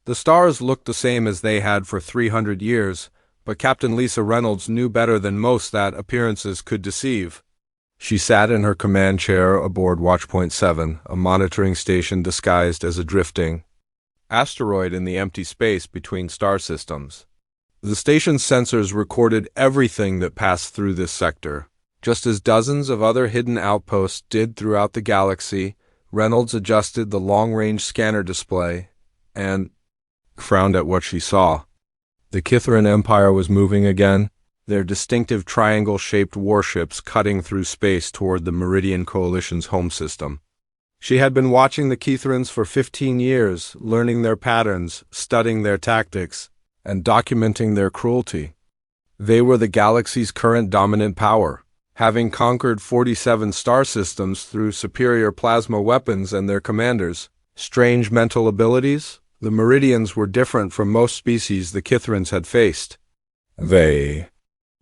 The stars looked the same as they had for 300 years, but Captain Lisa Reynolds knew better than most that appearances could deceive. She sat in her command chair aboard Watchpoint 7, a monitoring station disguised as a drifting asteroid in the empty space between star systems. The station's sensors recorded everything that passed through this sector. Just as dozens of other hidden outposts did throughout the galaxy, Reynolds adjusted the long-range scanner display and frowned at what she saw. The Kithran Empire was moving again, their distinctive triangle-shaped warships cutting through space toward the Meridian Coalition's home system. She had been watching the Kithrans for 15 years, learning their patterns, studying their tactics, and documenting their cruelty. They were the galaxy's current dominant power, having conquered 47 star systems through superior plasma weapons and their commanders' strange mental abilities. The Meridians were different from most species the Kithrans had faced. They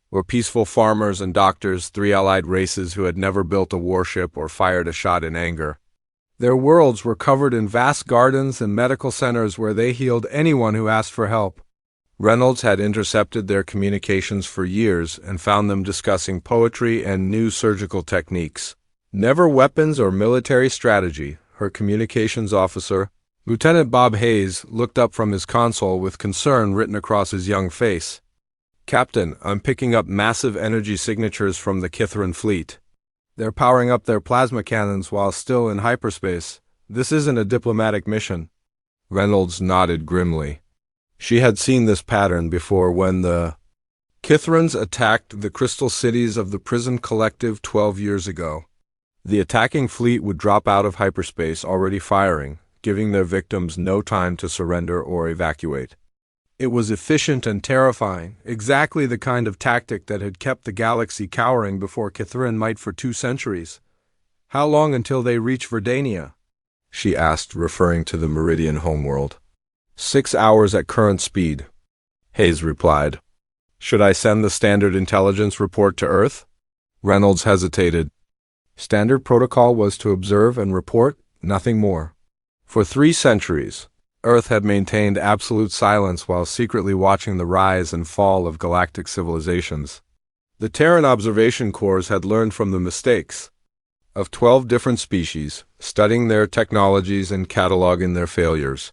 were peaceful farmers and doctors, three allied races who had never built a warship or fired a shot in anger. Their worlds were covered in vast gardens and medical centers where they healed anyone who asked for help. Reynolds had intercepted their communications for years and found them discussing poetry and new surgical techniques. Never weapons or military strategy. Her communications officer, Lieutenant Bob Hayes, looked up from his console with concern written across his young face. "Captain, I'm picking up massive energy signatures from the Kithran fleet. They're powering up their plasma cannons while still in hyperspace. This isn't a diplomatic mission." Reynolds nodded grimly. She had seen this pattern before when the Kithrans attacked the crystal cities of the Prison Collective 12 years ago. The attacking fleet would drop out of hyperspace already firing, giving their victims no time to surrender or evacuate. It was efficient and terrifying, exactly the kind of tactic that had kept the galaxy cowering before Kithran might for 2 centuries. "How long until they reach Verdania?" she asked, referring to the Meridian homeworld. 6 hours at current speed," Hayes replied. "Should I send the standard intelligence report to Earth?" Reynolds hesitated. Standard protocol was to observe and report, nothing more. For 3 centuries, Earth had maintained absolute silence while secretly watching the rise and fall of galactic civilizations. The Terran observation corps had learned from the mistakes of 12 different species, studying their technologies and cataloging their failures.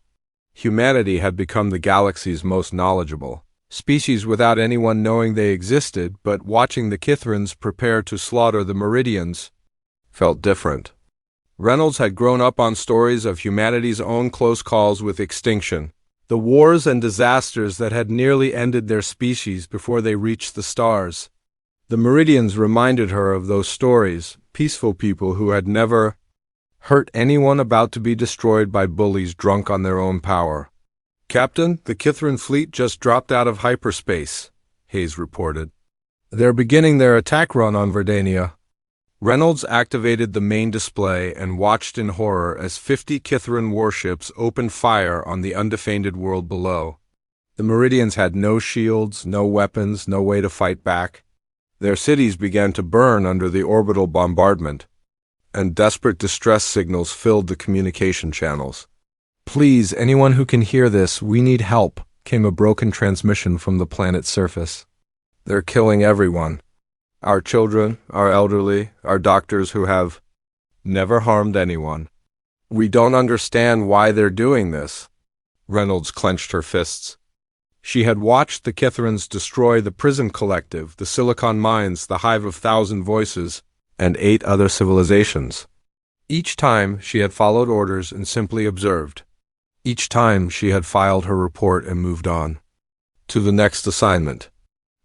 Humanity had become the galaxy's most knowledgeable species without anyone knowing they existed, but watching the Kithrans prepare to slaughter the Meridians felt different. Reynolds had grown up on stories of humanity's own close calls with extinction, the wars and disasters that had nearly ended their species before they reached the stars. The Meridians reminded her of those stories, peaceful people who had never hurt anyone about to be destroyed by bullies drunk on their own power. "Captain, the Kithran fleet just dropped out of hyperspace," Hayes reported. "They're beginning their attack run on Verdania." Reynolds activated the main display and watched in horror as 50 Kithran warships opened fire on the undefended world below. The Meridians had no shields, no weapons, no way to fight back. Their cities began to burn under the orbital bombardment, and desperate distress signals filled the communication channels. "Please, anyone who can hear this, we need help," came a broken transmission from the planet's surface. "They're killing everyone. Our children, our elderly, our doctors who have never harmed anyone. We don't understand why they're doing this." Reynolds clenched her fists. She had watched the Kithrans destroy the Prison Collective, the Silicon Mines, the Hive of Thousand Voices, and 8 other civilizations. Each time she had followed orders and simply observed. Each time she had filed her report and moved on to the next assignment.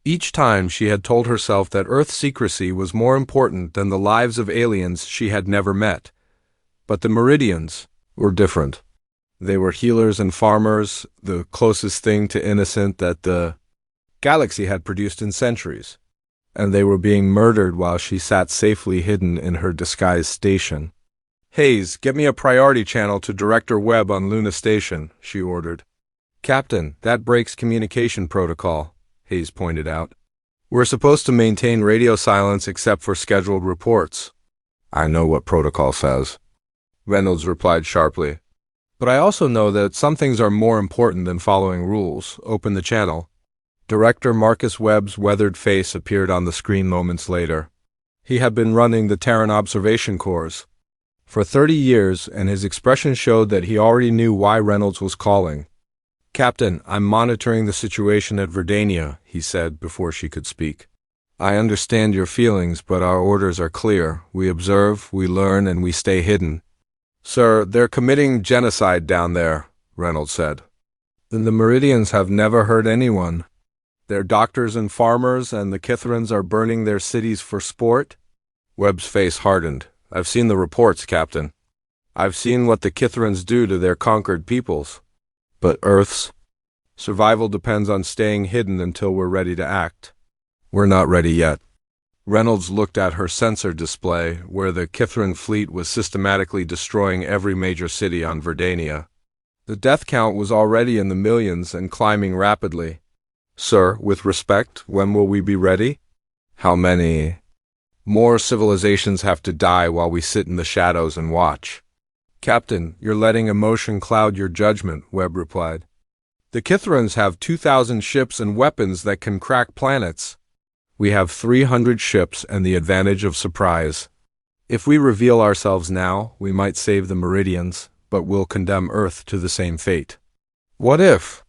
Each time she had told herself that Earth secrecy was more important than the lives of aliens she had never met. But the Meridians were different. They were healers and farmers, the closest thing to innocent that the galaxy had produced in centuries. And they were being murdered while she sat safely hidden in her disguised station. "Hayes, get me a priority channel to Director Webb on Luna Station," she ordered. "Captain, that breaks communication protocol," Hayes pointed out. "We're supposed to maintain radio silence except for scheduled reports." "I know what protocol says," Reynolds replied sharply. But I also know that some things are more important than following rules. Open the channel. Director Marcus Webb's weathered face appeared on the screen moments later. He had been running the Terran observation corps for 30 years, and his expression showed that he already knew why Reynolds was calling. "Captain, I'm monitoring the situation at Verdania," he said before she could speak. "I understand your feelings, but our orders are clear. We observe, we learn, and we stay hidden." "Sir, they're committing genocide down there," Reynolds said. "Then the Meridians have never hurt anyone. They're doctors and farmers, and the Kithrans are burning their cities for sport?" Webb's face hardened. "I've seen the reports, Captain. I've seen what the Kithrans do to their conquered peoples. But Earth's survival depends on staying hidden until we're ready to act. We're not ready yet." Reynolds looked at her sensor display, where the Kithran fleet was systematically destroying every major city on Verdania. The death count was already in the millions and climbing rapidly. "Sir, with respect, when will we be ready? How many more civilizations have to die while we sit in the shadows and watch?" "Captain, you're letting emotion cloud your judgment," Webb replied. "The Kithrans have 2,000 ships and weapons that can crack planets. We have 300 ships and the advantage of surprise. If we reveal ourselves now, we might save the Meridians, but we'll condemn Earth to the same fate." "What if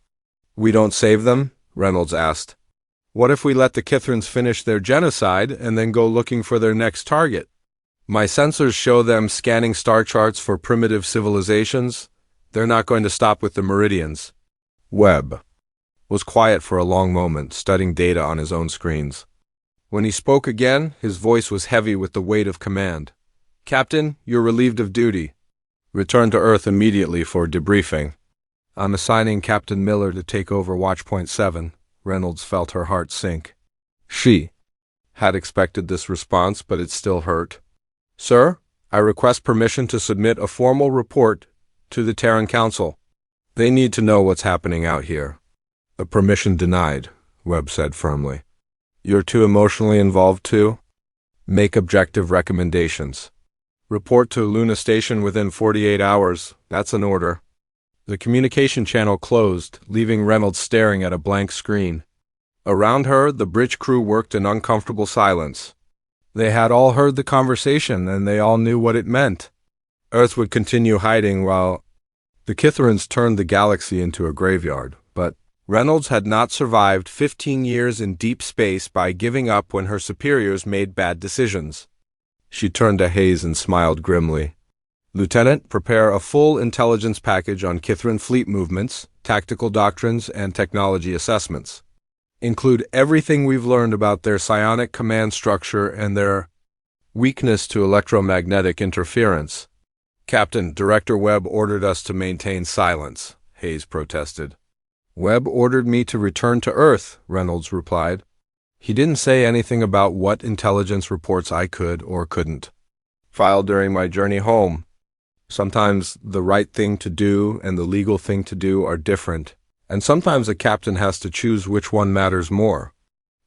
we don't save them?" Reynolds asked. "What if we let the Kithrans finish their genocide and then go looking for their next target? My sensors show them scanning star charts for primitive civilizations. They're not going to stop with the Meridians." Webb was quiet for a long moment, studying data on his own screens. When he spoke again, his voice was heavy with the weight of command. "Captain, you're relieved of duty. Return to Earth immediately for debriefing. I'm assigning Captain Miller to take over Watchpoint 7. Reynolds felt her heart sink. She had expected this response, but it still hurt. "Sir, I request permission to submit a formal report to the Terran Council. They need to know what's happening out here." "A permission denied," Webb said firmly. "You're too emotionally involved too? Make objective recommendations. Report to Luna Station within 48 hours. That's an order." The communication channel closed, leaving Reynolds staring at a blank screen. Around her, the bridge crew worked in uncomfortable silence. They had all heard the conversation, and they all knew what it meant. Earth would continue hiding while the Kithrans turned the galaxy into a graveyard, but Reynolds had not survived 15 years in deep space by giving up when her superiors made bad decisions. She turned to Hayes and smiled grimly. "Lieutenant, prepare a full intelligence package on Kithran fleet movements, tactical doctrines, and technology assessments. Include everything we've learned about their psionic command structure and their weakness to electromagnetic interference." "Captain, Director Webb ordered us to maintain silence," Hayes protested. "Webb ordered me to return to Earth," Reynolds replied. "He didn't say anything about what intelligence reports I could or couldn't file during my journey home. Sometimes the right thing to do and the legal thing to do are different, and sometimes a captain has to choose which one matters more."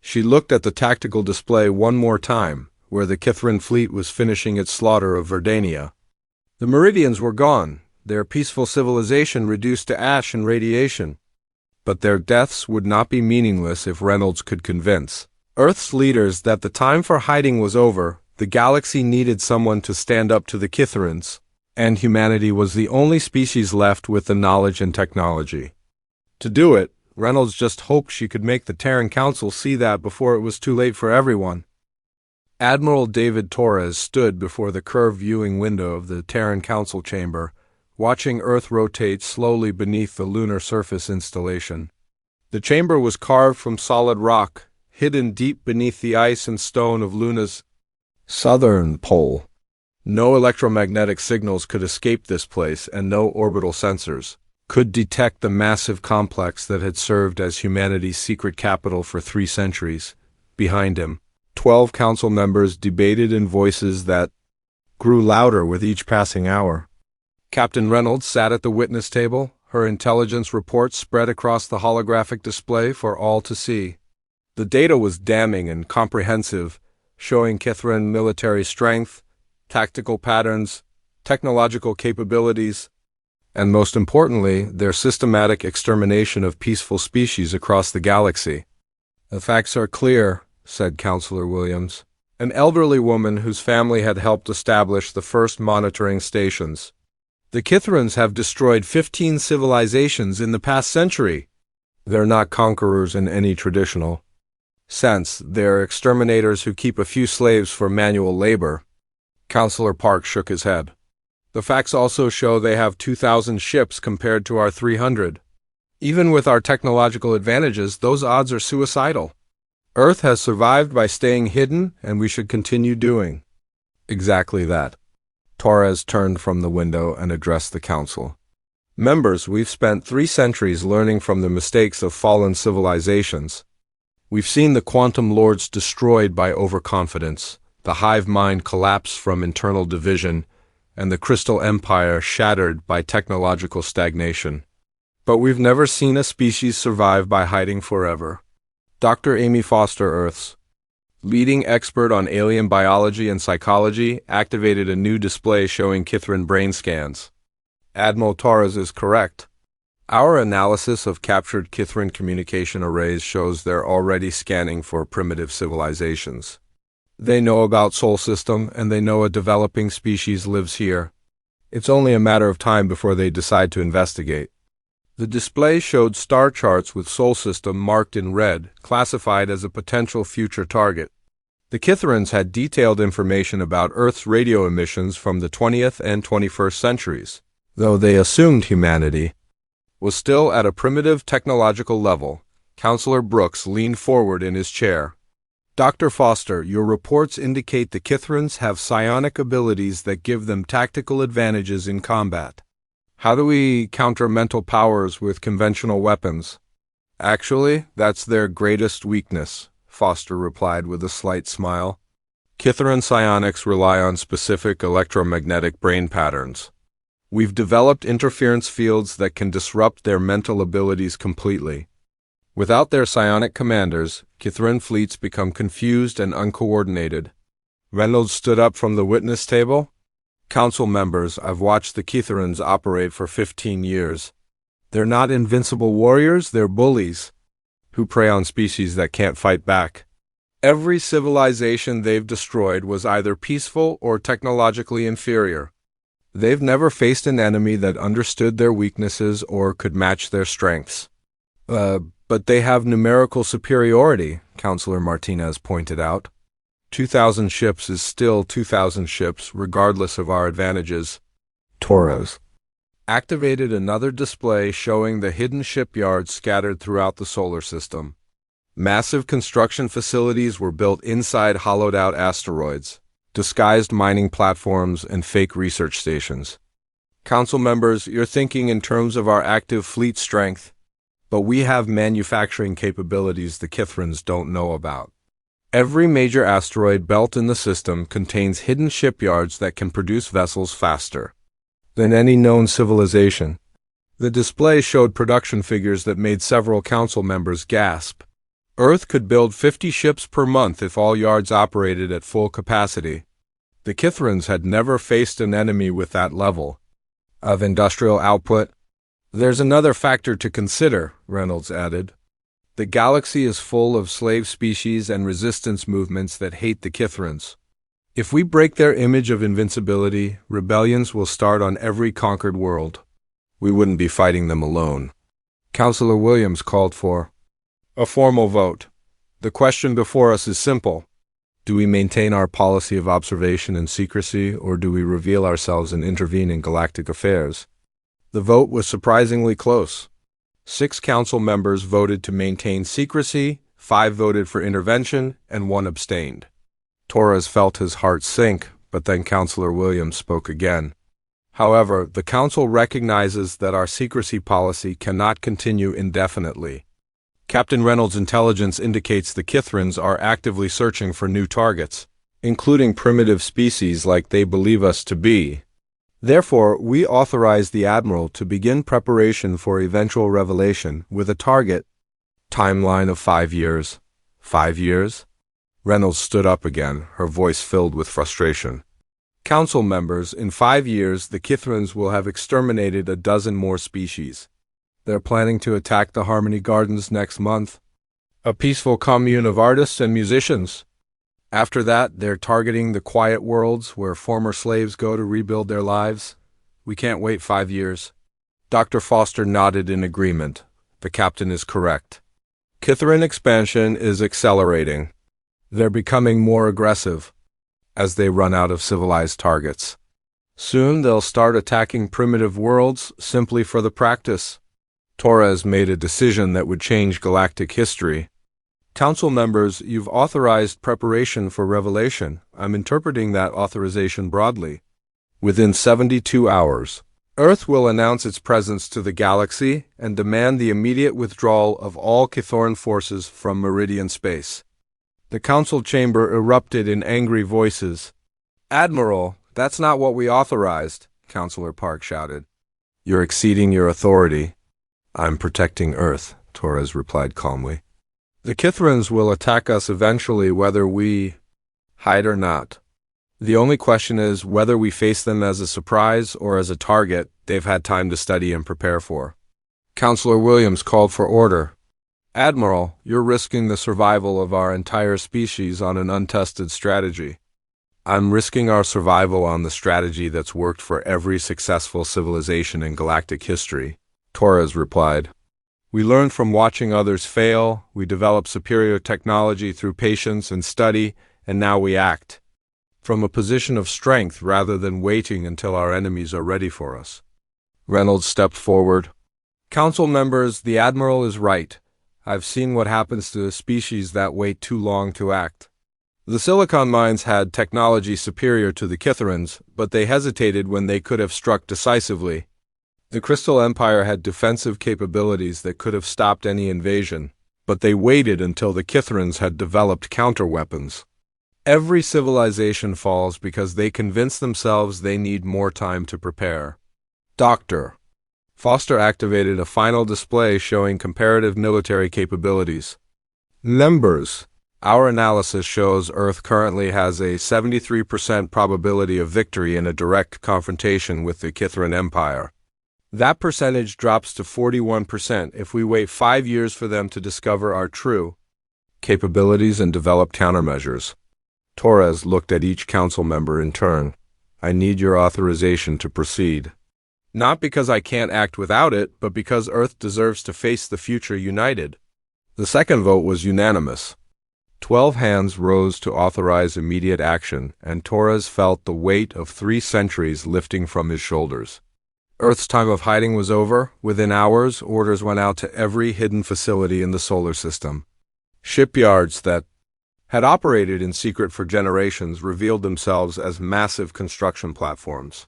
She looked at the tactical display one more time, where the Kithran fleet was finishing its slaughter of Verdania. The Meridians were gone, their peaceful civilization reduced to ash and radiation. But their deaths would not be meaningless if Reynolds could convince Earth's leaders that the time for hiding was over. The galaxy needed someone to stand up to the Kithrans, and humanity was the only species left with the knowledge and technology. To do it, Reynolds just hoped she could make the Terran Council see that before it was too late for everyone. Admiral David Torres stood before the curved viewing window of the Terran Council chamber, watching Earth rotate slowly beneath the lunar surface installation. The chamber was carved from solid rock, hidden deep beneath the ice and stone of Luna's southern pole. No electromagnetic signals could escape this place, and no orbital sensors could detect the massive complex that had served as humanity's secret capital for 3 centuries. Behind him, 12 council members debated in voices that grew louder with each passing hour. Captain Reynolds sat at the witness table, her intelligence reports spread across the holographic display for all to see. The data was damning and comprehensive, showing Kithran military strength, tactical patterns, technological capabilities. And most importantly, their systematic extermination of peaceful species across the galaxy. The facts are clear, said Counselor Williams, an elderly woman whose family had helped establish the first monitoring stations. The Kithrans have destroyed 15 civilizations in the past century. They're not conquerors in any traditional sense. They're exterminators who keep a few slaves for manual labor. Counselor Park shook his head. The facts also show they have 2,000 ships compared to our 300. Even with our technological advantages, those odds are suicidal. Earth has survived by staying hidden, and we should continue doing exactly that. Torres turned from the window and addressed the council. Members, we've spent 3 centuries learning from the mistakes of fallen civilizations. We've seen the quantum lords destroyed by overconfidence, the hive mind collapse from internal division, and the crystal empire shattered by technological stagnation. But we've never seen a species survive by hiding forever. Dr. Amy Foster, Earth's leading expert on alien biology and psychology, activated a new display showing Kithran brain scans. Admiral Torres is correct. Our analysis of captured Kithran communication arrays shows they're already scanning for primitive civilizations. They know about Sol System, and they know a developing species lives here. It's only a matter of time before they decide to investigate. The display showed star charts with Sol System marked in red, classified as a potential future target. The Kithrans had detailed information about Earth's radio emissions from the 20th and 21st centuries, though they assumed humanity was still at a primitive technological level. Counselor Brooks leaned forward in his chair. Dr. Foster, your reports indicate the Kithrans have psionic abilities that give them tactical advantages in combat. How do we counter mental powers with conventional weapons? Actually, that's their greatest weakness, Foster replied with a slight smile. Kithran psionics rely on specific electromagnetic brain patterns. We've developed interference fields that can disrupt their mental abilities completely. Without their psionic commanders, Kithran fleets become confused and uncoordinated. Reynolds stood up from the witness table. Council members, I've watched the Kithrans operate for 15 years. They're not invincible warriors, they're bullies who prey on species that can't fight back. Every civilization they've destroyed was either peaceful or technologically inferior. They've never faced an enemy that understood their weaknesses or could match their strengths. But they have numerical superiority, Counselor Martinez pointed out. 2,000 ships is still 2,000 ships, regardless of our advantages. Torres activated another display showing the hidden shipyards scattered throughout the solar system. Massive construction facilities were built inside hollowed-out asteroids, disguised mining platforms, and fake research stations. Council members, you're thinking in terms of our active fleet strength, but we have manufacturing capabilities the Kithrans don't know about. Every major asteroid belt in the system contains hidden shipyards that can produce vessels faster than any known civilization. The display showed production figures that made several council members gasp. Earth could build 50 ships per month if all yards operated at full capacity. The Kithrans had never faced an enemy with that level of industrial output. There's another factor to consider, Reynolds added. The galaxy is full of slave species and resistance movements that hate the Kithrans. If we break their image of invincibility, rebellions will start on every conquered world. We wouldn't be fighting them alone. Counselor Williams called for a formal vote. The question before us is simple. Do we maintain our policy of observation and secrecy, or do we reveal ourselves and intervene in galactic affairs? The vote was surprisingly close. 6 council members voted to maintain secrecy, 5 voted for intervention, and 1 abstained. Torres felt his heart sink, but then Counselor Williams spoke again. However, the council recognizes that our secrecy policy cannot continue indefinitely. Captain Reynolds' intelligence indicates the Kithrans are actively searching for new targets, including primitive species like they believe us to be. Therefore, we authorize the Admiral to begin preparation for eventual revelation with a target timeline of 5 years. 5 years? Reynolds stood up again, her voice filled with frustration. Council members, in 5 years, the Kithrans will have exterminated a dozen more species. They're planning to attack the Harmony Gardens next month, a peaceful commune of artists and musicians. After that, they're targeting the quiet worlds where former slaves go to rebuild their lives. We can't wait 5 years. Dr. Foster nodded in agreement. The captain is correct. Kithran expansion is accelerating. They're becoming more aggressive as they run out of civilized targets. Soon they'll start attacking primitive worlds simply for the practice. Torres made a decision that would change galactic history. Council members, you've authorized preparation for revelation. I'm interpreting that authorization broadly. Within 72 hours, Earth will announce its presence to the galaxy and demand the immediate withdrawal of all Kithoran forces from Meridian space. The council chamber erupted in angry voices. Admiral, that's not what we authorized, Councilor Park shouted. You're exceeding your authority. I'm protecting Earth, Torres replied calmly. The Kithrans will attack us eventually whether we hide or not. The only question is whether we face them as a surprise or as a target they've had time to study and prepare for. Councilor Williams called for order. Admiral, you're risking the survival of our entire species on an untested strategy. I'm risking our survival on the strategy that's worked for every successful civilization in galactic history, Torres replied. We learn from watching others fail, we develop superior technology through patience and study, and now we act from a position of strength rather than waiting until our enemies are ready for us. Reynolds stepped forward. Council members, the Admiral is right. I've seen what happens to a species that wait too long to act. The Silicon Mines had technology superior to the Kithrans, but they hesitated when they could have struck decisively. The Crystal Empire had defensive capabilities that could have stopped any invasion, but they waited until the Kithrans had developed counterweapons. Every civilization falls because they convince themselves they need more time to prepare. Doctor. Foster activated a final display showing comparative military capabilities. Members. Our analysis shows Earth currently has a 73% probability of victory in a direct confrontation with the Kithran Empire. That percentage drops to 41% if we wait 5 years for them to discover our true capabilities and develop countermeasures. Torres looked at each council member in turn. I need your authorization to proceed. Not because I can't act without it, but because Earth deserves to face the future united. The second vote was unanimous. 12 hands rose to authorize immediate action, and Torres felt the weight of 3 centuries lifting from his shoulders. Earth's time of hiding was over. Within hours, orders went out to every hidden facility in the solar system. Shipyards that had operated in secret for generations revealed themselves as massive construction platforms.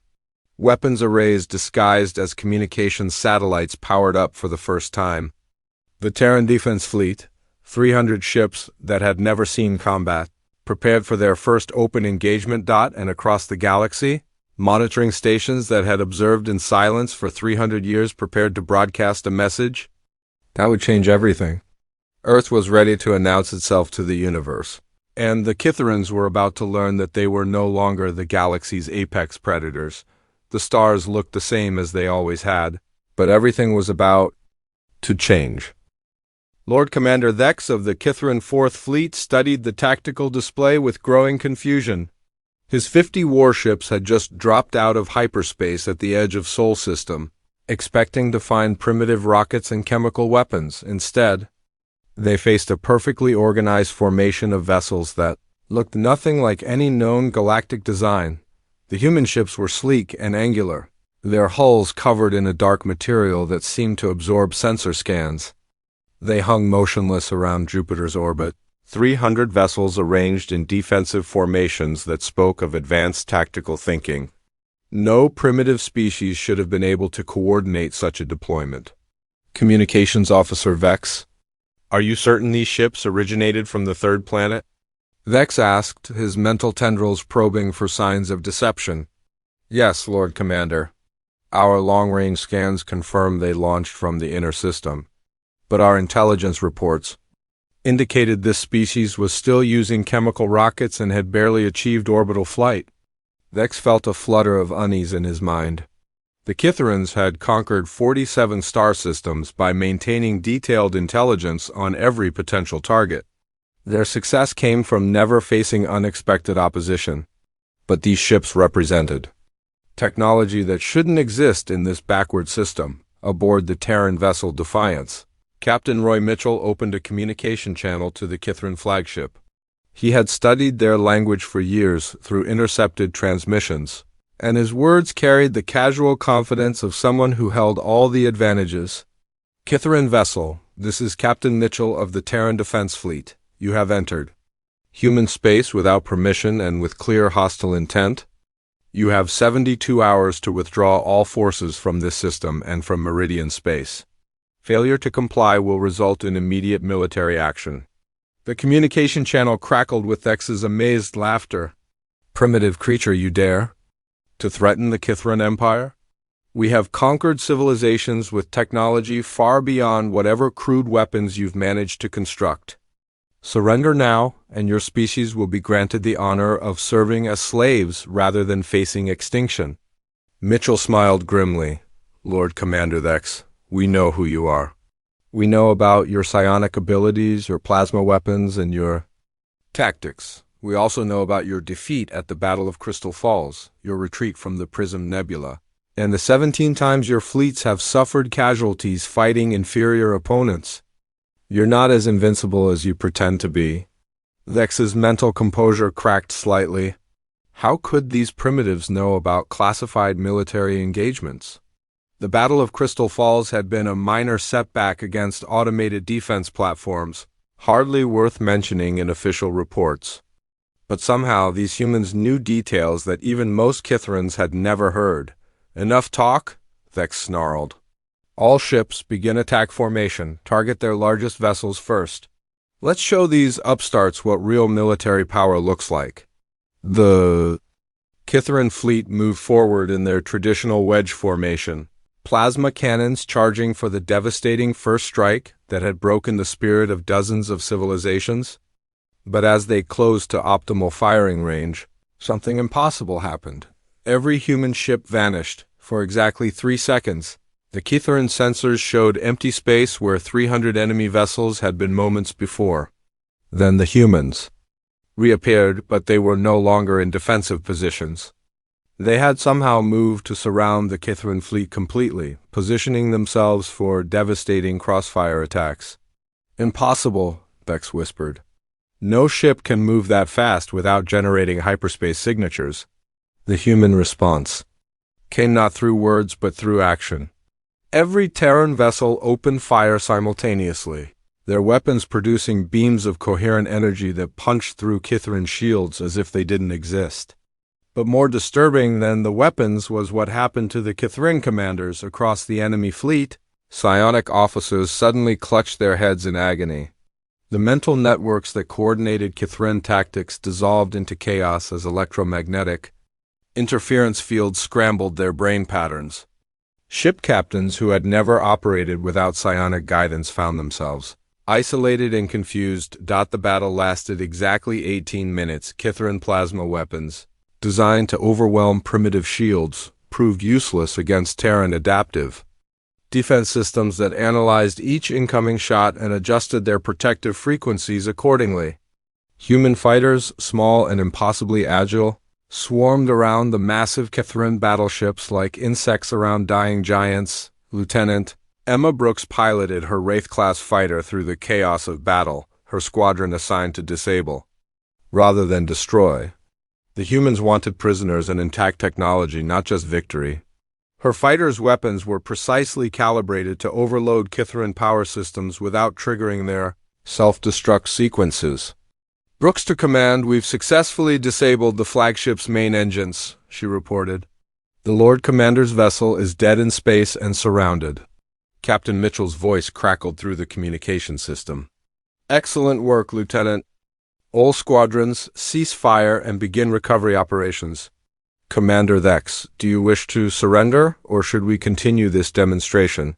Weapons arrays disguised as communications satellites powered up for the first time. The Terran Defense Fleet, 300 ships that had never seen combat, prepared for their first open engagement. And across the galaxy, monitoring stations that had observed in silence for 300 years prepared to broadcast a message. That would change everything. Earth was ready to announce itself to the universe, and the Kithrans were about to learn that they were no longer the galaxy's apex predators. The stars looked the same as they always had, but everything was about to change. Lord Commander Thex of the Kithran 4th Fleet studied the tactical display with growing confusion. His 50 warships had just dropped out of hyperspace at the edge of Sol System, expecting to find primitive rockets and chemical weapons. Instead, they faced a perfectly organized formation of vessels that looked nothing like any known galactic design. The human ships were sleek and angular, their hulls covered in a dark material that seemed to absorb sensor scans. They hung motionless around Jupiter's orbit, 300 vessels arranged in defensive formations that spoke of advanced tactical thinking. No primitive species should have been able to coordinate such a deployment. Communications Officer Vex, are you certain these ships originated from the 3rd planet? Vex asked, his mental tendrils probing for signs of deception. Yes, Lord Commander. Our long-range scans confirm they launched from the inner system, but our intelligence reports indicated this species was still using chemical rockets and had barely achieved orbital flight. Vex felt a flutter of unease in his mind. The Kithrans had conquered 47 star systems by maintaining detailed intelligence on every potential target. Their success came from never facing unexpected opposition. But these ships represented technology that shouldn't exist in this backward system. Aboard the Terran vessel Defiance, Captain Roy Mitchell opened a communication channel to the Kithran flagship. He had studied their language for years through intercepted transmissions, and his words carried the casual confidence of someone who held all the advantages. Kithran vessel, this is Captain Mitchell of the Terran Defense Fleet. You have entered human space without permission and with clear hostile intent. You have 72 hours to withdraw all forces from this system and from Meridian space. Failure to comply will result in immediate military action. The communication channel crackled with Vex's amazed laughter. Primitive creature, you dare to threaten the Kithran Empire? We have conquered civilizations with technology far beyond whatever crude weapons you've managed to construct. Surrender now, and your species will be granted the honor of serving as slaves rather than facing extinction. Mitchell smiled grimly. Lord Commander Vex, we know who you are. We know about your psionic abilities, your plasma weapons, and your tactics. We also know about your defeat at the Battle of Crystal Falls, your retreat from the Prism Nebula, and the 17 times your fleets have suffered casualties fighting inferior opponents. You're not as invincible as you pretend to be. Vex's mental composure cracked slightly. How could these primitives know about classified military engagements? The Battle of Crystal Falls had been a minor setback against automated defense platforms, hardly worth mentioning in official reports. But somehow these humans knew details that even most Kithrans had never heard. Enough talk? Vex snarled. All ships begin attack formation, target their largest vessels first. Let's show these upstarts what real military power looks like. The Kithran fleet moved forward in their traditional wedge formation, plasma cannons charging for the devastating first strike that had broken the spirit of dozens of civilizations. But as they closed to optimal firing range, something impossible happened. Every human ship vanished for exactly 3 seconds. The Kithran sensors showed empty space where 300 enemy vessels had been moments before. Then the humans reappeared, but they were no longer in defensive positions. They had somehow moved to surround the Kithran fleet completely, positioning themselves for devastating crossfire attacks. Impossible, Vex whispered. No ship can move that fast without generating hyperspace signatures. The human response came not through words but through action. Every Terran vessel opened fire simultaneously, their weapons producing beams of coherent energy that punched through Kithran shields as if they didn't exist. But more disturbing than the weapons was what happened to the Kithran commanders across the enemy fleet. Psionic officers suddenly clutched their heads in agony. The mental networks that coordinated Kithran tactics dissolved into chaos as electromagnetic interference fields scrambled their brain patterns. Ship captains who had never operated without psionic guidance found themselves isolated and confused. The battle lasted exactly 18 minutes. Kithran plasma weapons, designed to overwhelm primitive shields, proved useless against Terran adaptive defense systems that analyzed each incoming shot and adjusted their protective frequencies accordingly. Human fighters, small and impossibly agile, swarmed around the massive Kithran battleships like insects around dying giants. Lieutenant Emma Brooks piloted her Wraith-class fighter through the chaos of battle, her squadron assigned to disable, rather than destroy. The humans wanted prisoners and intact technology, not just victory. Her fighters' weapons were precisely calibrated to overload Kithran power systems without triggering their self-destruct sequences. Brooks to command, we've successfully disabled the flagship's main engines, she reported. The Lord Commander's vessel is dead in space and surrounded. Captain Mitchell's voice crackled through the communication system. Excellent work, Lieutenant. All squadrons, cease fire and begin recovery operations. Commander Vex, do you wish to surrender, or should we continue this demonstration?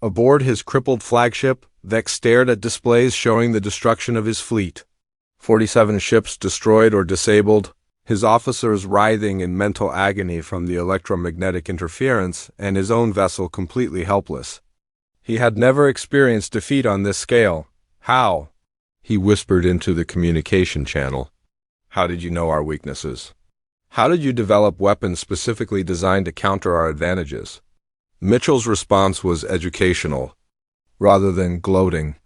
Aboard his crippled flagship, Vex stared at displays showing the destruction of his fleet. 47 ships destroyed or disabled, his officers writhing in mental agony from the electromagnetic interference and his own vessel completely helpless. He had never experienced defeat on this scale. How? He whispered into the communication channel. How did you know our weaknesses? How did you develop weapons specifically designed to counter our advantages? Mitchell's response was educational, rather than gloating.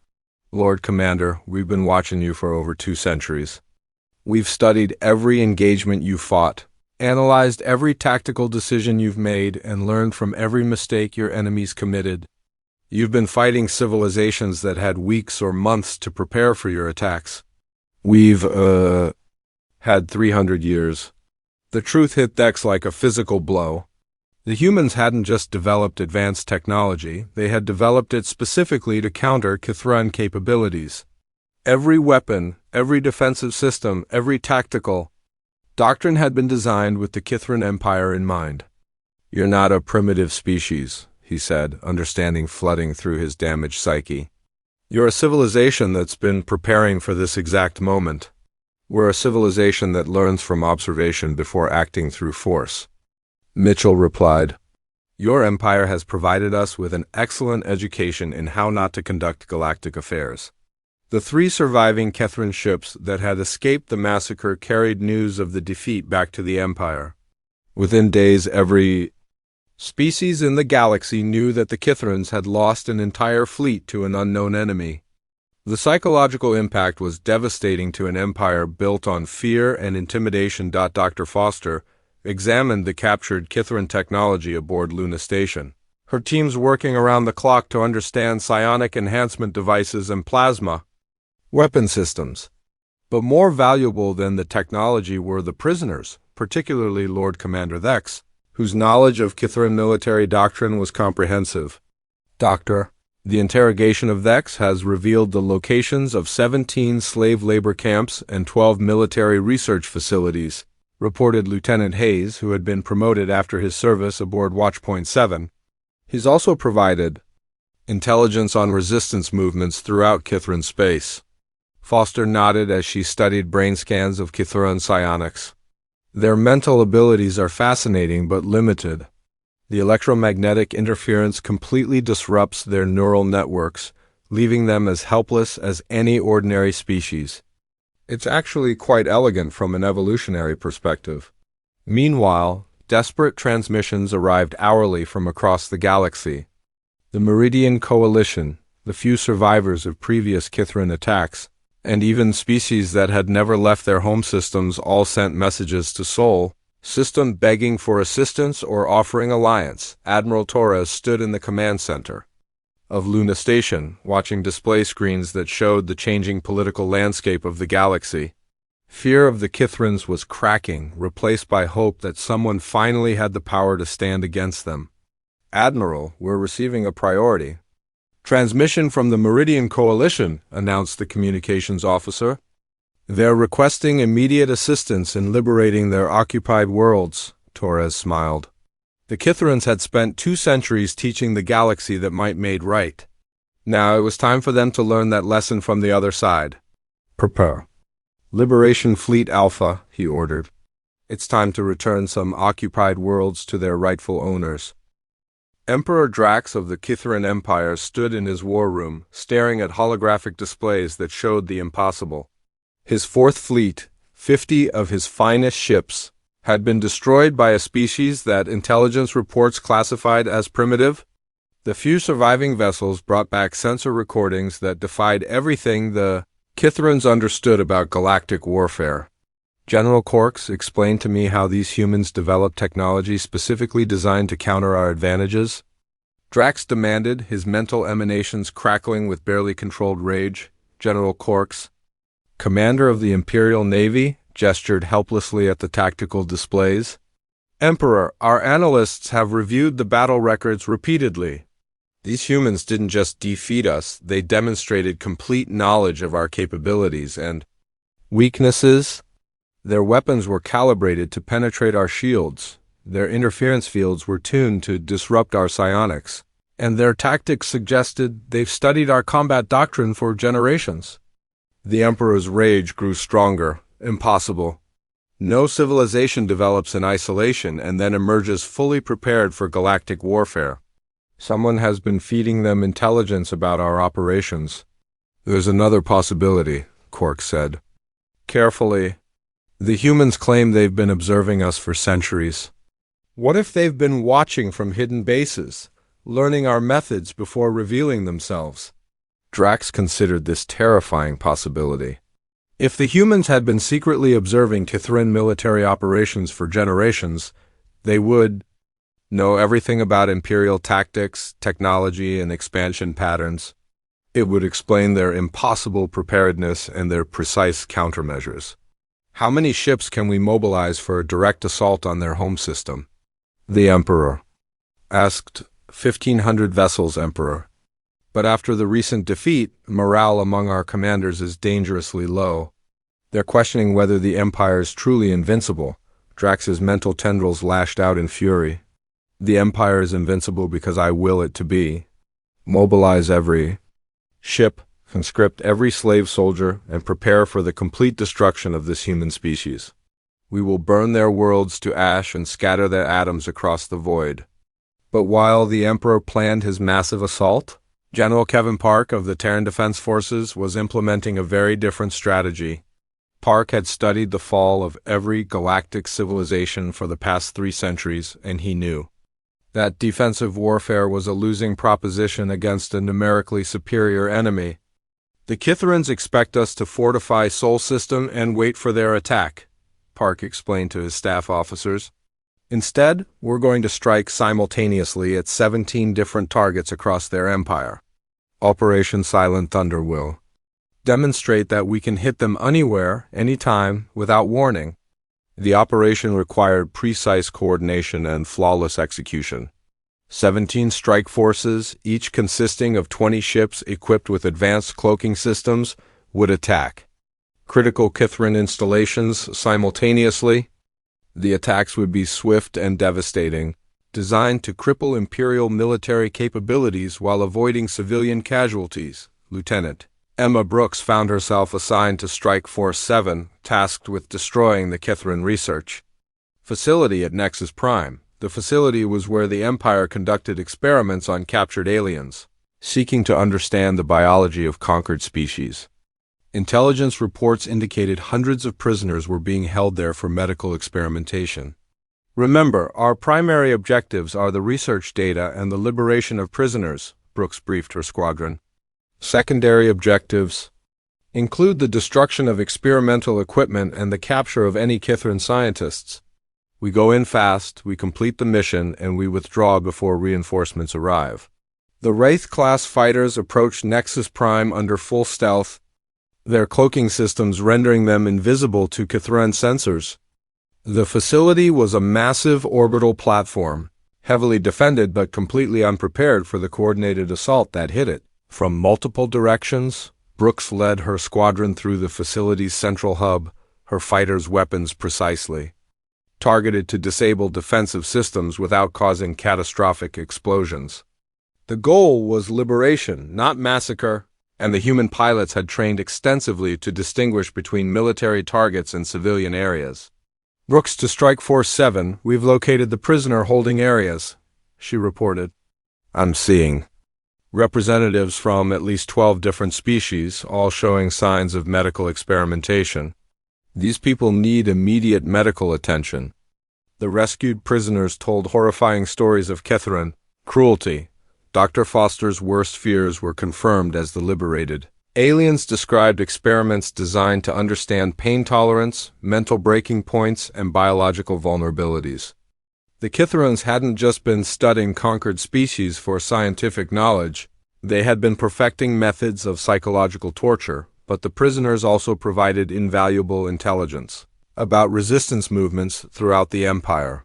Lord Commander, we've been watching you for over 2 centuries. We've studied every engagement you fought, analyzed every tactical decision you've made, and learned from every mistake your enemies committed. You've been fighting civilizations that had weeks or months to prepare for your attacks. We've, had 300 years. The truth hit Dex like a physical blow. The humans hadn't just developed advanced technology, they had developed it specifically to counter Kithran capabilities. Every weapon, every defensive system, every tactical doctrine had been designed with the Kithran Empire in mind. You're not a primitive species, he said, understanding flooding through his damaged psyche. You're a civilization that's been preparing for this exact moment. We're a civilization that learns from observation before acting through force. Mitchell replied, Your empire has provided us with an excellent education in how not to conduct galactic affairs. The 3 surviving Kithran ships that had escaped the massacre carried news of the defeat back to the Empire. Within days, every species in the galaxy knew that the Kithrans had lost an entire fleet to an unknown enemy. The psychological impact was devastating to an empire built on fear and intimidation. Dr. Foster examined the captured Kithran technology aboard Luna Station, her teams working around the clock to understand psionic enhancement devices and plasma weapon systems. But more valuable than the technology were the prisoners, particularly Lord Commander Thex, whose knowledge of Kithran military doctrine was comprehensive. Doctor, the interrogation of Thex has revealed the locations of 17 slave labor camps and 12 military research facilities, reported Lieutenant Hayes, who had been promoted after his service aboard Watchpoint 7. He's also provided intelligence on resistance movements throughout Kithran space. Foster nodded as she studied brain scans of Kithran psionics. Their mental abilities are fascinating but limited. The electromagnetic interference completely disrupts their neural networks, leaving them as helpless as any ordinary species. It's actually quite elegant from an evolutionary perspective. Meanwhile, desperate transmissions arrived hourly from across the galaxy. The Meridian Coalition, the few survivors of previous Kithran attacks, and even species that had never left their home systems all sent messages to Sol, system begging for assistance or offering alliance. Admiral Torres stood in the command center of Luna Station, watching display screens that showed the changing political landscape of the galaxy. Fear of the Kithrans was cracking, replaced by hope that someone finally had the power to stand against them. Admiral, we're receiving a priority. Transmission from the Meridian Coalition, announced the communications officer. They're requesting immediate assistance in liberating their occupied worlds, Torres smiled. The Kithrans had spent 2 centuries teaching the galaxy that might made right. Now it was time for them to learn that lesson from the other side. Prepare. Liberation Fleet Alpha, he ordered. It's time to return some occupied worlds to their rightful owners. Emperor Drax of the Kithran Empire stood in his war room, staring at holographic displays that showed the impossible. His 4th fleet, 50 of his finest ships, had been destroyed by a species that intelligence reports classified as primitive. The few surviving vessels brought back sensor recordings that defied everything the Kithrans understood about galactic warfare. General Quarks explained to me how these humans developed technology specifically designed to counter our advantages. Drax demanded, his mental emanations crackling with barely controlled rage. General Quarks, commander of the Imperial Navy, gestured helplessly at the tactical displays. Emperor, our analysts have reviewed the battle records repeatedly. These humans didn't just defeat us, they demonstrated complete knowledge of our capabilities and weaknesses. Their weapons were calibrated to penetrate our shields, their interference fields were tuned to disrupt our psionics, and their tactics suggested they've studied our combat doctrine for generations. The Emperor's rage grew stronger. Impossible. No civilization develops in isolation and then emerges fully prepared for galactic warfare. Someone has been feeding them intelligence about our operations. There's another possibility, Quark said. Carefully. The humans claim they've been observing us for centuries. What if they've been watching from hidden bases, learning our methods before revealing themselves? Drax considered this terrifying possibility. If the humans had been secretly observing Kithrin military operations for generations, they would know everything about Imperial tactics, technology, and expansion patterns. It would explain their impossible preparedness and their precise countermeasures. How many ships can we mobilize for a direct assault on their home system? The Emperor asked. 1,500 vessels, Emperor. But after the recent defeat, morale among our commanders is dangerously low. They're questioning whether the Empire is truly invincible. Drax's mental tendrils lashed out in fury. The Empire is invincible because I will it to be. Mobilize every ship, conscript every slave soldier, and prepare for the complete destruction of this human species. We will burn their worlds to ash and scatter their atoms across the void. But while the Emperor planned his massive assault, General Kevin Park of the Terran Defense Forces was implementing a very different strategy. Park had studied the fall of every galactic civilization for the past 3 centuries, and he knew that defensive warfare was a losing proposition against a numerically superior enemy. The Kithrins expect us to fortify Sol System and wait for their attack, Park explained to his staff officers. Instead, we're going to strike simultaneously at 17 different targets across their empire. Operation Silent Thunder will demonstrate that we can hit them anywhere, anytime, without warning. The operation required precise coordination and flawless execution. 17 strike forces, each consisting of 20 ships equipped with advanced cloaking systems, would attack critical Kithrin installations simultaneously. The attacks would be swift and devastating, designed to cripple Imperial military capabilities while avoiding civilian casualties. Lieutenant Emma Brooks found herself assigned to Strike Force 7, tasked with destroying the Kithrin research facility at Nexus Prime. The facility was where the Empire conducted experiments on captured aliens, seeking to understand the biology of conquered species. Intelligence reports indicated hundreds of prisoners were being held there for medical experimentation. Remember, our primary objectives are the research data and the liberation of prisoners, Brooks briefed her squadron. Secondary objectives include the destruction of experimental equipment and the capture of any Kithrin scientists. We go in fast, we complete the mission, and we withdraw before reinforcements arrive. The Wraith-class fighters approached Nexus Prime under full stealth, their cloaking systems rendering them invisible to Kithran sensors. The facility was a massive orbital platform, heavily defended but completely unprepared for the coordinated assault that hit it. From multiple directions, Brooks led her squadron through the facility's central hub, her fighters' weapons precisely targeted to disable defensive systems without causing catastrophic explosions. The goal was liberation, not massacre, and the human pilots had trained extensively to distinguish between military targets and civilian areas. Brooks to Strike Force 7, we've located the prisoner-holding areas, she reported. I'm seeing representatives from at least 12 different species, all showing signs of medical experimentation. These people need immediate medical attention. The rescued prisoners told horrifying stories of Kithrin cruelty. Dr. Foster's worst fears were confirmed as the liberated aliens described experiments designed to understand pain tolerance, mental breaking points, and biological vulnerabilities. The Kithrins hadn't just been studying conquered species for scientific knowledge, they had been perfecting methods of psychological torture, but the prisoners also provided invaluable intelligence about resistance movements throughout the Empire.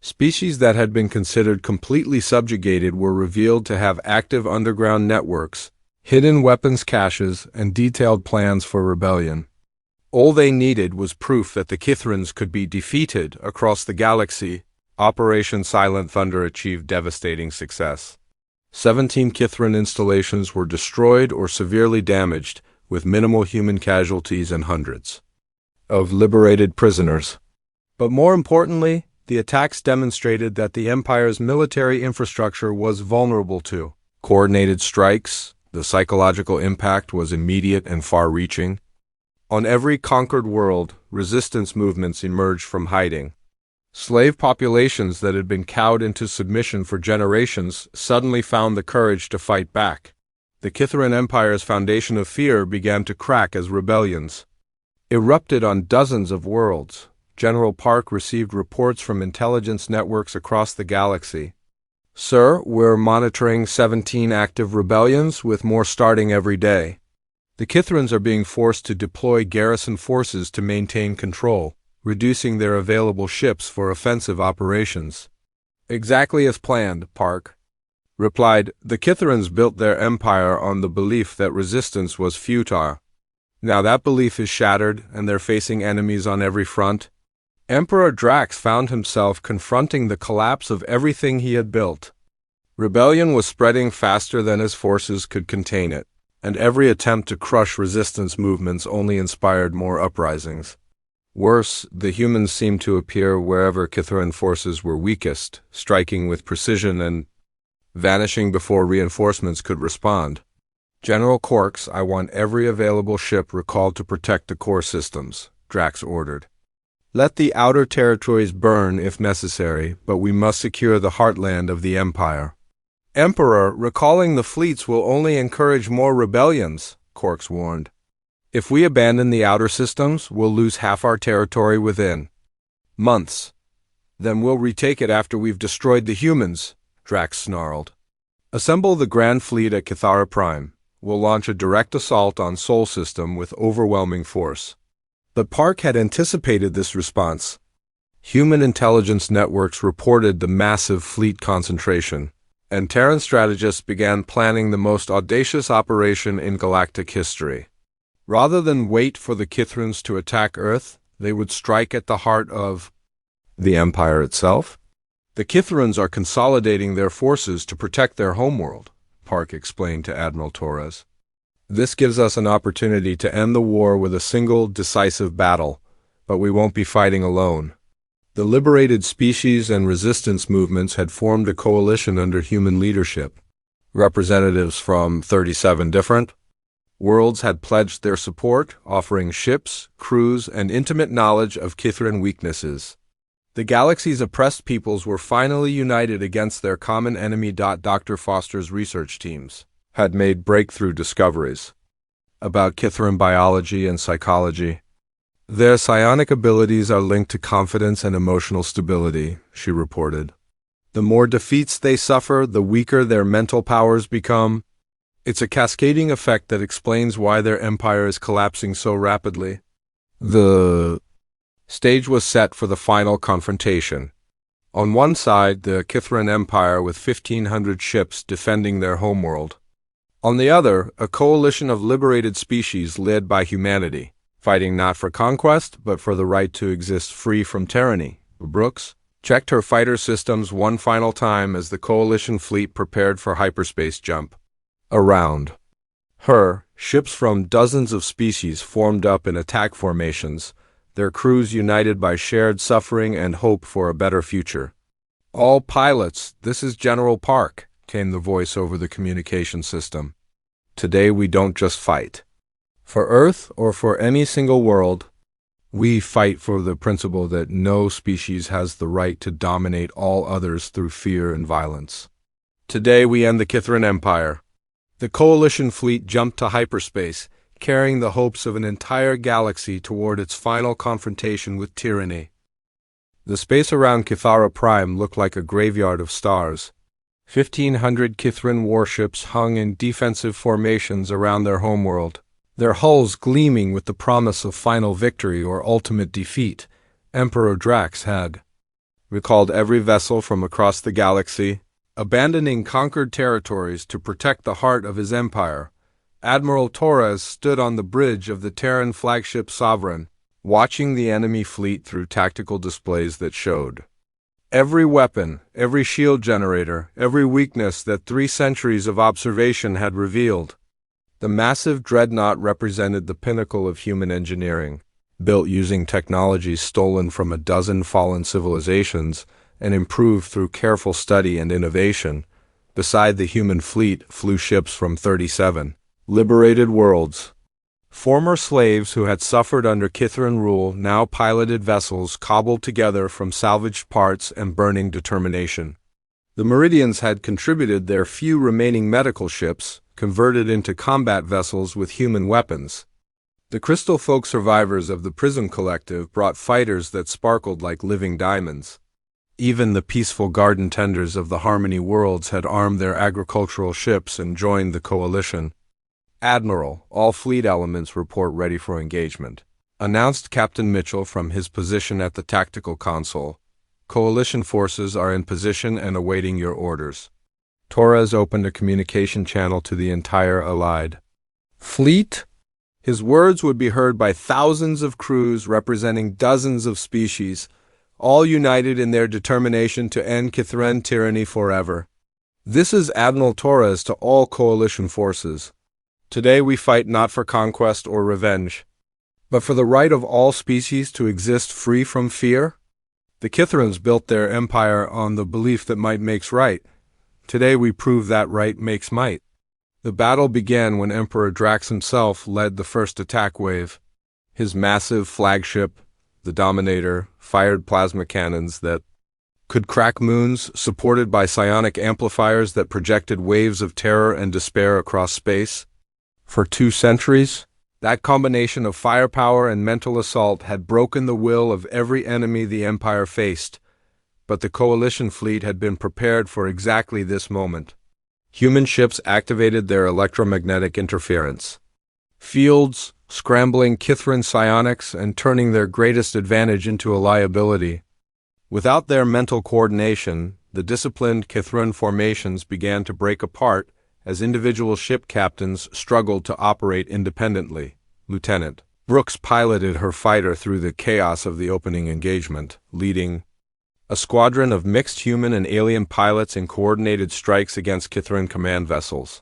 Species that had been considered completely subjugated were revealed to have active underground networks, hidden weapons caches, and detailed plans for rebellion. All they needed was proof that the Kithrins could be defeated across the galaxy. Operation Silent Thunder achieved devastating success. 17 Kithrin installations were destroyed or severely damaged, with minimal human casualties and hundreds of liberated prisoners. But more importantly, the attacks demonstrated that the Empire's military infrastructure was vulnerable to coordinated strikes. The psychological impact was immediate and far-reaching. On every conquered world, resistance movements emerged from hiding. Slave populations that had been cowed into submission for generations suddenly found the courage to fight back. The Kithran Empire's foundation of fear began to crack as rebellions erupted on dozens of worlds. General Park received reports from intelligence networks across the galaxy. "Sir, we're monitoring 17 active rebellions, with more starting every day. The Kithrans are being forced to deploy garrison forces to maintain control, reducing their available ships for offensive operations." "Exactly as planned," Park replied. "The Kithrans built their empire on the belief that resistance was futile. Now that belief is shattered, and they're facing enemies on every front." Emperor Drax found himself confronting the collapse of everything he had built. Rebellion was spreading faster than his forces could contain it, and every attempt to crush resistance movements only inspired more uprisings. Worse, the humans seemed to appear wherever Kithran forces were weakest, striking with precision and vanishing before reinforcements could respond. "General Quarks, I want every available ship recalled to protect the core systems," Drax ordered. "Let the outer territories burn if necessary, but we must secure the heartland of the Empire." "Emperor, recalling the fleets will only encourage more rebellions," Quarks warned. "If we abandon the outer systems, we'll lose half our territory within months. Then we'll retake it after we've destroyed the humans," Drax snarled. "Assemble the Grand Fleet at Kithara Prime. We'll launch a direct assault on Sol System with overwhelming force." But Park had anticipated this response. Human intelligence networks reported the massive fleet concentration, and Terran strategists began planning the most audacious operation in galactic history. Rather than wait for the Kithrans to attack Earth, they would strike at the heart of the Empire itself. "The Kithrans are consolidating their forces to protect their homeworld," Park explained to Admiral Torres. "This gives us an opportunity to end the war with a single, decisive battle, but we won't be fighting alone." The liberated species and resistance movements had formed a coalition under human leadership. Representatives from 37 different worlds had pledged their support, offering ships, crews, and intimate knowledge of Kithran weaknesses. The galaxy's oppressed peoples were finally united against their common enemy. Dr. Foster's research teams had made breakthrough discoveries about Kithran biology and psychology. "Their psionic abilities are linked to confidence and emotional stability," she reported. "The more defeats they suffer, the weaker their mental powers become. It's a cascading effect that explains why their empire is collapsing so rapidly." The stage was set for the final confrontation. On one side, the Kithran Empire with 1,500 ships defending their homeworld. On the other, a coalition of liberated species led by humanity, fighting not for conquest, but for the right to exist free from tyranny. Brooks checked her fighter systems one final time as the coalition fleet prepared for hyperspace jump. Around her, ships from dozens of species formed up in attack formations, their crews united by shared suffering and hope for a better future. "All pilots, this is General Park," came the voice over the communication system. "Today we don't just fight for Earth or for any single world. We fight for the principle that no species has the right to dominate all others through fear and violence. Today we end the Kithran Empire." The coalition fleet jumped to hyperspace, carrying the hopes of an entire galaxy toward its final confrontation with tyranny. The space around Kithara Prime looked like a graveyard of stars. 1,500 Kithran warships hung in defensive formations around their homeworld, their hulls gleaming with the promise of final victory or ultimate defeat. Emperor Drax had recalled every vessel from across the galaxy, abandoning conquered territories to protect the heart of his empire. Admiral Torres stood on the bridge of the Terran flagship Sovereign, watching the enemy fleet through tactical displays that showed every weapon, every shield generator, every weakness that 3 centuries of observation had revealed. The massive dreadnought represented the pinnacle of human engineering. built using technologies stolen from a dozen fallen civilizations and improved through careful study and innovation. Beside the human fleet flew ships from 37 liberated worlds. Former slaves who had suffered under Kithran rule now piloted vessels cobbled together from salvaged parts and burning determination. The Meridians had contributed their few remaining medical ships, converted into combat vessels with human weapons. The Crystal Folk survivors of the Prism Collective brought fighters that sparkled like living diamonds. Even the peaceful garden tenders of the Harmony Worlds had armed their agricultural ships and joined the coalition. "Admiral, all fleet elements report ready for engagement," announced Captain Mitchell from his position at the tactical console. "Coalition forces are in position and awaiting your orders." Torres opened a communication channel to the entire Allied fleet. His words would be heard by thousands of crews representing dozens of species, all united in their determination to end Kithran tyranny forever. "This is Admiral Torres to all coalition forces. Today we fight not for conquest or revenge, but for the right of all species to exist free from fear. The Kithrans built their empire on the belief that might makes right. Today we prove that right makes might." The battle began when Emperor Drax himself led the first attack wave. His massive flagship, the Dominator, fired plasma cannons that could crack moons, supported by psionic amplifiers that projected waves of terror and despair across space. For 2 centuries, that combination of firepower and mental assault had broken the will of every enemy the Empire faced. But the Coalition fleet had been prepared for exactly this moment. Human ships activated their electromagnetic interference fields, scrambling Kithran psionics and turning their greatest advantage into a liability. Without their mental coordination, the disciplined Kithran formations began to break apart as individual ship captains struggled to operate independently. Lieutenant Brooks piloted her fighter through the chaos of the opening engagement, leading a squadron of mixed human and alien pilots in coordinated strikes against Kithran command vessels.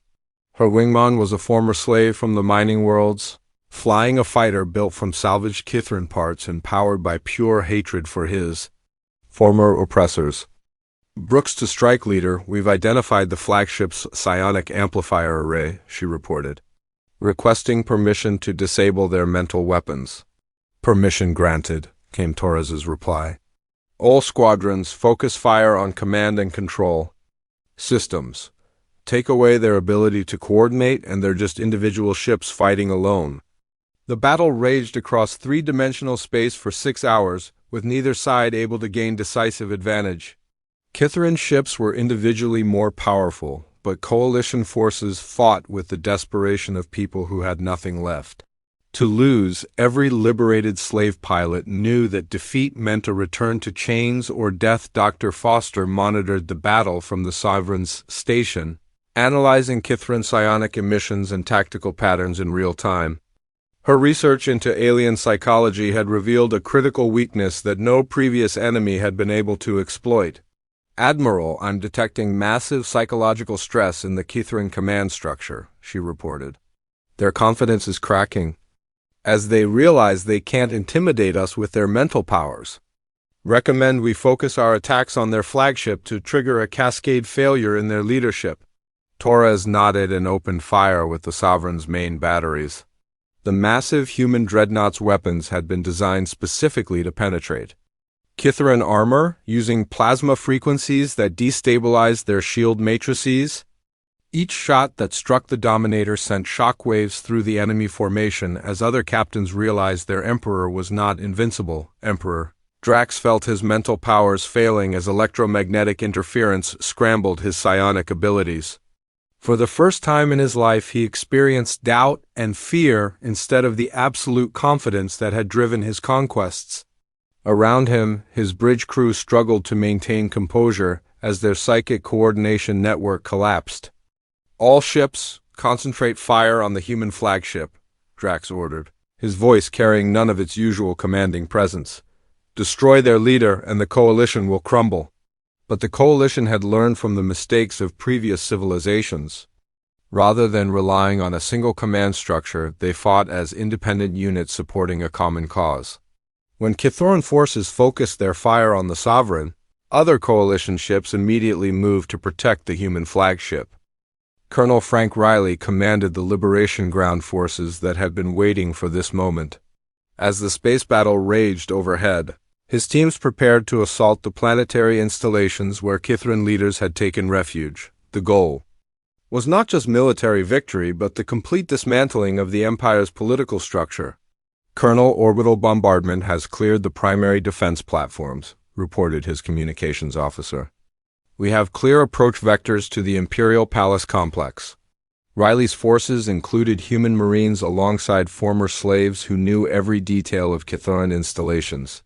Her wingman was a former slave from the mining worlds, flying a fighter built from salvaged Kithran parts and powered by pure hatred for his former oppressors. "Brooks to strike leader, we've identified the flagship's psionic amplifier array," she reported, requesting permission to disable their mental weapons. "Permission granted," came Torres's reply. "All squadrons, focus fire on command and control systems. Take away their ability to coordinate and they're just individual ships fighting alone." The battle raged across 3-dimensional space for 6 hours, with neither side able to gain decisive advantage. Kithran ships were individually more powerful, but coalition forces fought with the desperation of people who had nothing left to lose. Every liberated slave pilot knew that defeat meant a return to chains or death. Dr. Foster monitored the battle from the Sovereign's station, analyzing Kithran psionic emissions and tactical patterns in real time. Her research into alien psychology had revealed a critical weakness that no previous enemy had been able to exploit. "Admiral, I'm detecting massive psychological stress in the Kithran command structure," she reported. "Their confidence is cracking, as they realize they can't intimidate us with their mental powers. Recommend we focus our attacks on their flagship to trigger a cascade failure in their leadership." Torres nodded and opened fire with the Sovereign's main batteries. The massive human dreadnought's weapons had been designed specifically to penetrate Kithran armor, using plasma frequencies that destabilized their shield matrices. Each shot that struck the Dominator sent shockwaves through the enemy formation as other captains realized their Emperor was not invincible. Emperor Drax felt his mental powers failing as electromagnetic interference scrambled his psionic abilities. For the first time in his life, he experienced doubt and fear instead of the absolute confidence that had driven his conquests. Around him, his bridge crew struggled to maintain composure as their psychic coordination network collapsed. "All ships, concentrate fire on the human flagship," Drax ordered, his voice carrying none of its usual commanding presence. "Destroy their leader and the Coalition will crumble." But the Coalition had learned from the mistakes of previous civilizations. Rather than relying on a single command structure, they fought as independent units supporting a common cause. When Kithoran forces focused their fire on the Sovereign, other coalition ships immediately moved to protect the human flagship. Colonel Frank Riley commanded the Liberation ground forces that had been waiting for this moment. As the space battle raged overhead, his teams prepared to assault the planetary installations where Kithoran leaders had taken refuge. The goal was not just military victory, but the complete dismantling of the Empire's political structure. Colonel Orbital Bombardment has cleared the primary defense platforms, reported his communications officer. We have clear approach vectors to the Imperial Palace complex. Riley's forces included human marines alongside former slaves who knew every detail of Kithoran installations.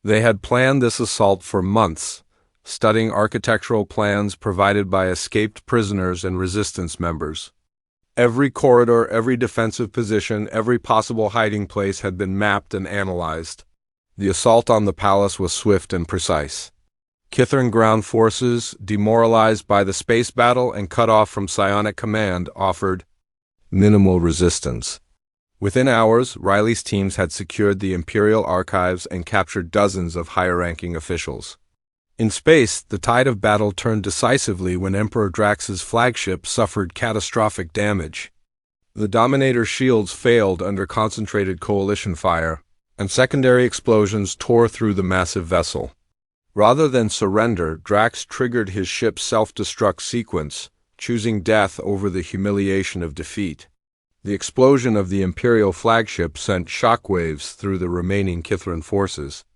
They had planned this assault for months, studying architectural plans provided by escaped prisoners and resistance members. Every corridor, every defensive position, every possible hiding place had been mapped and analyzed. The assault on the palace was swift and precise. Kithoran ground forces, demoralized by the space battle and cut off from psionic command, offered minimal resistance. Within hours, Riley's teams had secured the Imperial archives and captured dozens of higher-ranking officials. In space, the tide of battle turned decisively when Emperor Drax's flagship suffered catastrophic damage. The Dominator's shields failed under concentrated coalition fire, and secondary explosions tore through the massive vessel. Rather than surrender, Drax triggered his ship's self-destruct sequence, choosing death over the humiliation of defeat. The explosion of the Imperial flagship sent shockwaves through the remaining Kithoran forces.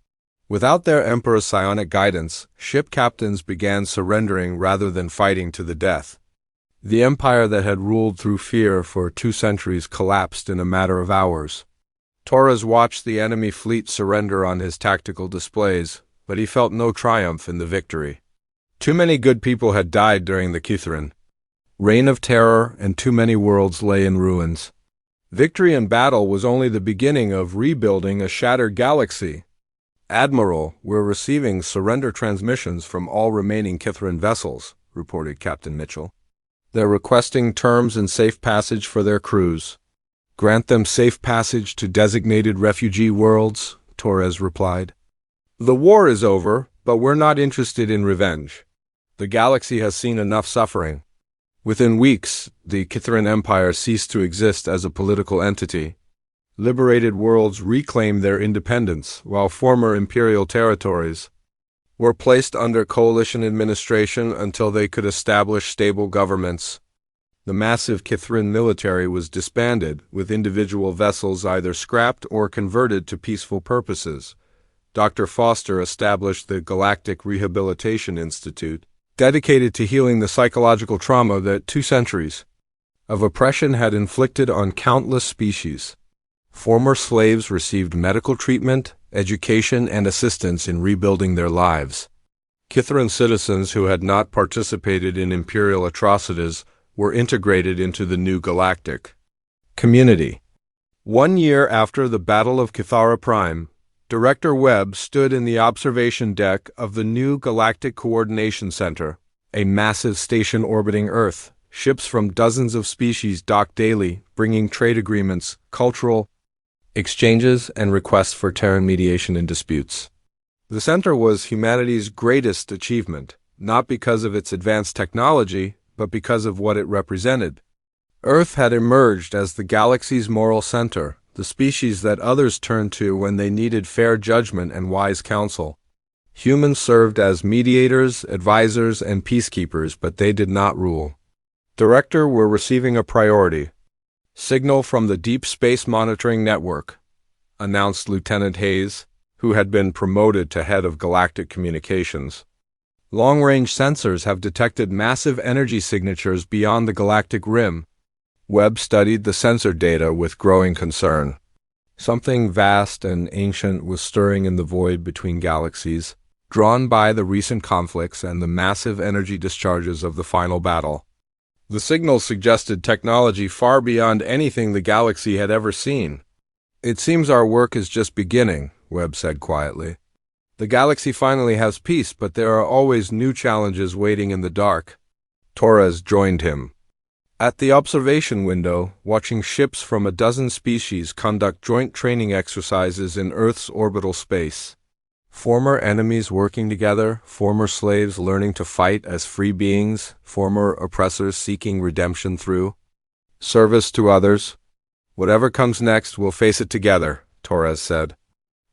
Without their Emperor's psionic guidance, ship captains began surrendering rather than fighting to the death. The empire that had ruled through fear for 2 centuries collapsed in a matter of hours. Torres watched the enemy fleet surrender on his tactical displays, but he felt no triumph in the victory. Too many good people had died during the Kithoran reign of terror, and too many worlds lay in ruins. Victory in battle was only the beginning of rebuilding a shattered galaxy. Admiral, we're receiving surrender transmissions from all remaining Kithoran vessels, reported Captain Mitchell. They're requesting terms and safe passage for their crews. Grant them safe passage to designated refugee worlds, Torres replied. The war is over, but we're not interested in revenge. The galaxy has seen enough suffering. Within weeks, the Kithoran Empire ceased to exist as a political entity. Liberated worlds reclaimed their independence, while former imperial territories were placed under coalition administration until they could establish stable governments. The massive Kithoran military was disbanded, with individual vessels either scrapped or converted to peaceful purposes. Dr. Foster established the Galactic Rehabilitation Institute, dedicated to healing the psychological trauma that 2 centuries of oppression had inflicted on countless species. Former slaves received medical treatment, education, and assistance in rebuilding their lives. Kithoran citizens who had not participated in imperial atrocities were integrated into the new galactic community. 1 year after the Battle of Kithara Prime, Director Webb stood in the observation deck of the new Galactic Coordination Center, a massive station orbiting Earth. Ships from dozens of species docked daily, bringing trade agreements, cultural exchanges, and requests for Terran mediation in disputes. The center was humanity's greatest achievement, not because of its advanced technology, but because of what it represented. Earth had emerged as the galaxy's moral center, the species that others turned to when they needed fair judgment and wise counsel. Humans served as mediators, advisors, and peacekeepers, but they did not rule. Director were receiving a priority. Signal from the Deep Space Monitoring Network, announced Lieutenant Hayes, who had been promoted to head of Galactic Communications. Long-range sensors have detected massive energy signatures beyond the galactic rim. Webb studied the sensor data with growing concern. Something vast and ancient was stirring in the void between galaxies, drawn by the recent conflicts and the massive energy discharges of the final battle. The signals suggested technology far beyond anything the galaxy had ever seen. It seems our work is just beginning, Webb said quietly. The galaxy finally has peace, but there are always new challenges waiting in the dark. Torres joined him. At the observation window, watching ships from a dozen species conduct joint training exercises in Earth's orbital space. Former enemies working together, former slaves learning to fight as free beings, former oppressors seeking redemption through service to others. Whatever comes next, we'll face it together, Torres said.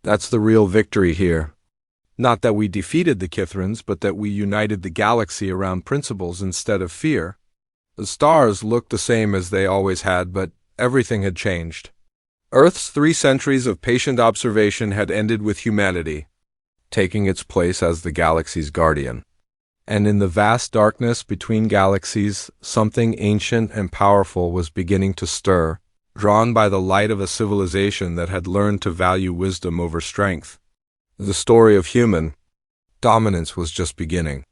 That's the real victory here. Not that we defeated the Kithrans, but that we united the galaxy around principles instead of fear. The stars looked the same as they always had, but everything had changed. Earth's 3 centuries of patient observation had ended with humanity taking its place as the galaxy's guardian. And in the vast darkness between galaxies, something ancient and powerful was beginning to stir, drawn by the light of a civilization that had learned to value wisdom over strength. The story of human dominance was just beginning.